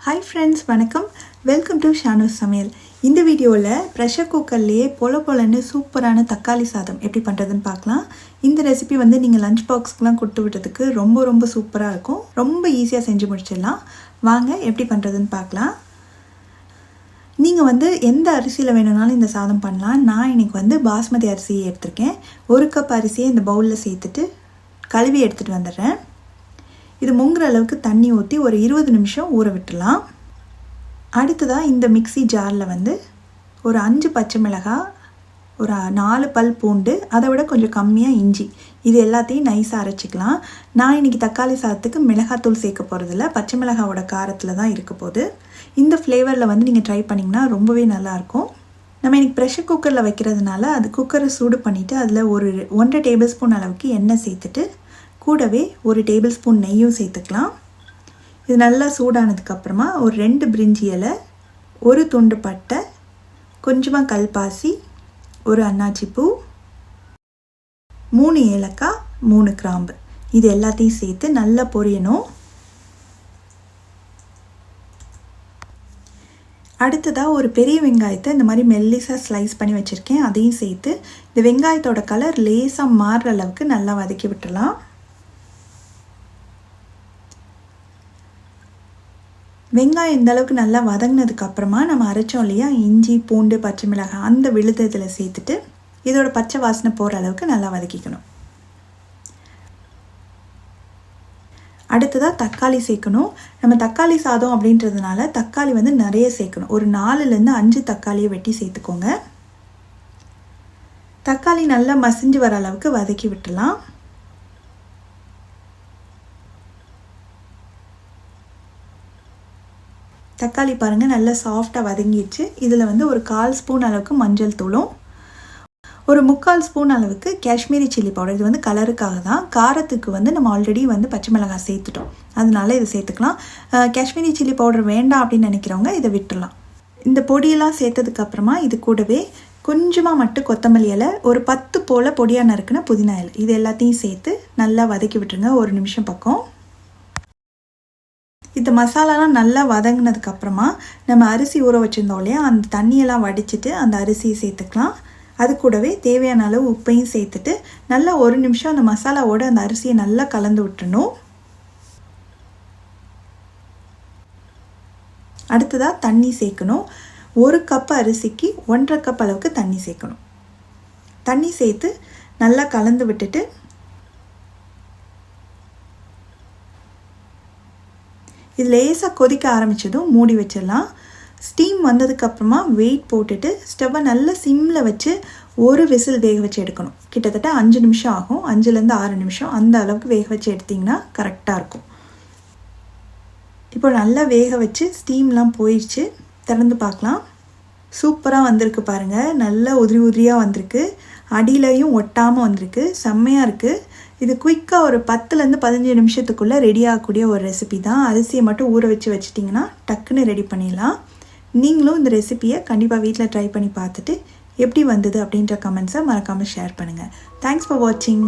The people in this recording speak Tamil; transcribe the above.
Hi friends, வணக்கம். Welcome to ஷானூஸ் சமையல். இந்த வீடியோவில் ப்ரெஷர் குக்கர்லேயே பொலன்னு சூப்பரான தக்காளி சாதம் எப்படி பண்ணுறதுன்னு பார்க்கலாம். இந்த ரெசிபி நீங்கள் லஞ்ச் பாக்ஸ்க்குலாம் கொடுத்து விட்டதுக்கு ரொம்ப சூப்பராக இருக்கும். ரொம்ப ஈஸியாக செஞ்சு முடிச்சிடலாம். வாங்க எப்படி பண்ணுறதுன்னு பார்க்கலாம். நீங்கள் எந்த அரிசியில் வேணும்னாலும் இந்த சாதம் பண்ணலாம். நான் இன்றைக்கி பாஸ்மதி அரிசியை எடுத்திருக்கேன். 1 கப் அரிசியை இந்த பவுலில் சேர்த்துட்டு கழுவி எடுத்துகிட்டு வந்துடுறேன். இது முங்குற அளவுக்கு தண்ணி ஊற்றி ஒரு 20 நிமிஷம் ஊற விட்டுடலாம். அடுத்ததாக இந்த மிக்ஸி ஜாரில் ஒரு 5 பச்சை மிளகாய், ஒரு 4 பல் பூண்டு, அதை விட கொஞ்சம் கம்மியாக இஞ்சி, இது எல்லாத்தையும் நைஸாக அரைச்சிக்கலாம். நான் இன்றைக்கி தக்காளி சாதத்துக்கு மிளகாத்தூள் சேர்க்க போகிறதில்ல, பச்சை மிளகாவோட காரத்தில் தான் இருக்க போகுது. இந்த ஃப்ளேவரில் நீங்கள் ட்ரை பண்ணிங்கன்னா ரொம்பவே நல்லாயிருக்கும். நம்ம இன்றைக்கி ப்ரெஷர் குக்கரில் வைக்கிறதுனால அது குக்கரை சூடு பண்ணிவிட்டு அதில் ஒரு 1.5 டேபிள் ஸ்பூன் அளவுக்கு எண்ணெய் சேர்த்துட்டு கூடவே 1 டேபிள் ஸ்பூன் நெய்யும் சேர்த்துக்கலாம். இது நல்லா சூடானதுக்கப்புறமா ஒரு 2 பிரிஞ்சி இலை, 1 துண்டு பட்டை, கொஞ்சமாக கல்பாசி, 1 அன்னாச்சி பூ, 3 ஏலக்காய், 3 கிராம்பு, இது எல்லாத்தையும் சேர்த்து நல்லா பொரியணும். அடுத்ததாக ஒரு பெரிய வெங்காயத்தை இந்த மாதிரி மெல்லிசாக ஸ்லைஸ் பண்ணி வச்சுருக்கேன், அதையும் சேர்த்து இந்த வெங்காயத்தோட கலர் லேசாக மாறுற அளவுக்கு நல்லா வதக்கி விட்டுடலாம். வெங்காயம் இந்த அளவுக்கு நல்லா வதங்கினதுக்கப்புறமா நம்ம அரைச்சோம் இல்லையா இஞ்சி பூண்டு பச்சை மிளகாய், அந்த விழுது இதில் சேர்த்துட்டு இதோட பச்சை வாசனை போகிற அளவுக்கு நல்லா வதக்கிக்கணும். அடுத்ததாக தக்காளி சேர்க்கணும். நம்ம தக்காளி சாதம் அப்படின்றதுனால தக்காளி நிறைய சேர்க்கணும். ஒரு 4லேருந்து 5 தக்காளியை வெட்டி சேர்த்துக்கோங்க. தக்காளி நல்லா மசிஞ்சு வர அளவுக்கு வதக்கி விட்டுலாம். தக்காளி பாருங்கள் நல்லா சாஃப்டாக வதங்கிடுச்சு. இதில் ஒரு 1/4 ஸ்பூன் அளவுக்கு மஞ்சள் தூளும், ஒரு 3/4 ஸ்பூன் அளவுக்கு காஷ்மீரி சில்லி பவுடர், இது கலருக்காக தான். காரத்துக்கு நம்ம ஆல்ரெடி பச்சை மிளகாய் சேர்த்துட்டோம், அதனால இதை சேர்த்துக்கலாம். காஷ்மீரி சில்லி பவுடர் வேண்டாம் அப்படின்னு நினைக்கிறவங்க இதை விட்டுடலாம். இந்த பொடியெல்லாம் சேர்த்ததுக்கப்புறமா இது கூடவே கொஞ்சமாக மட்டும் கொத்தமல்லி இலை, ஒரு 10 போல் பொடியாக நறுக்குன புதினா இலை, இது எல்லாத்தையும் சேர்த்து நல்லா வதக்கி விட்டுருங்க 1 நிமிஷம் பக்கம். இந்த மசாலாலாம் நல்லா வதங்கினதுக்கப்புறமா நம்ம அரிசி ஊற வச்சுருந்தோம் இல்லையா, அந்த தண்ணியெல்லாம் வடிச்சிட்டு அந்த அரிசியை சேர்த்துக்கலாம். அது கூடவே தேவையான அளவு உப்பையும் சேர்த்துட்டு நல்லா 1 நிமிஷம் அந்த மசாலாவோட அந்த அரிசியை நல்லா கலந்து விட்டுணும். அடுத்ததாக தண்ணி சேர்க்கணும். 1 கப் அரிசிக்கு 1.5 கப் அளவுக்கு தண்ணி சேர்க்கணும். தண்ணி சேர்த்து நல்லா கலந்து விட்டுட்டு இது லேசாக கொதிக்க ஆரம்பித்ததும் மூடி வச்சிடலாம். ஸ்டீம் வந்ததுக்கப்புறமா வெயிட் போட்டுட்டு ஸ்டவ்வை நல்லா சிம்மில் வச்சு ஒரு விசில் வேக வச்சு எடுக்கணும். கிட்டத்தட்ட 5 நிமிஷம் ஆகும், 5லேருந்து 6 நிமிஷம், அந்த அளவுக்கு வேக வச்சு எடுத்திங்கன்னா கரெக்டாக இருக்கும். இப்போ நல்லா வேக வச்சு ஸ்டீம்லாம் போயிடுச்சு, திறந்து பார்க்கலாம். சூப்பராக வந்திருக்கு பாருங்கள், நல்லா உதிரியாக வந்திருக்கு, அடியிலையும் ஒட்டாமல் வந்திருக்கு, செம்மையாக இருக்குது. இது குயிக்காக ஒரு 10லேருந்து 15 நிமிஷத்துக்குள்ளே ரெடி ஆகக்கூடிய ஒரு ரெசிபி தான். அரிசியை மட்டும் ஊற வச்சு வச்சிட்டிங்கன்னா டக்குன்னு ரெடி பண்ணிடலாம். நீங்களும் இந்த ரெசிபியை கண்டிப்பாக வீட்டில் ட்ரை பண்ணி பார்த்துட்டு எப்படி வந்தது அப்படின்ற கமெண்ட்ஸை மறக்காமல் ஷேர் பண்ணுங்கள். தேங்க்ஸ் ஃபார் வாட்சிங்.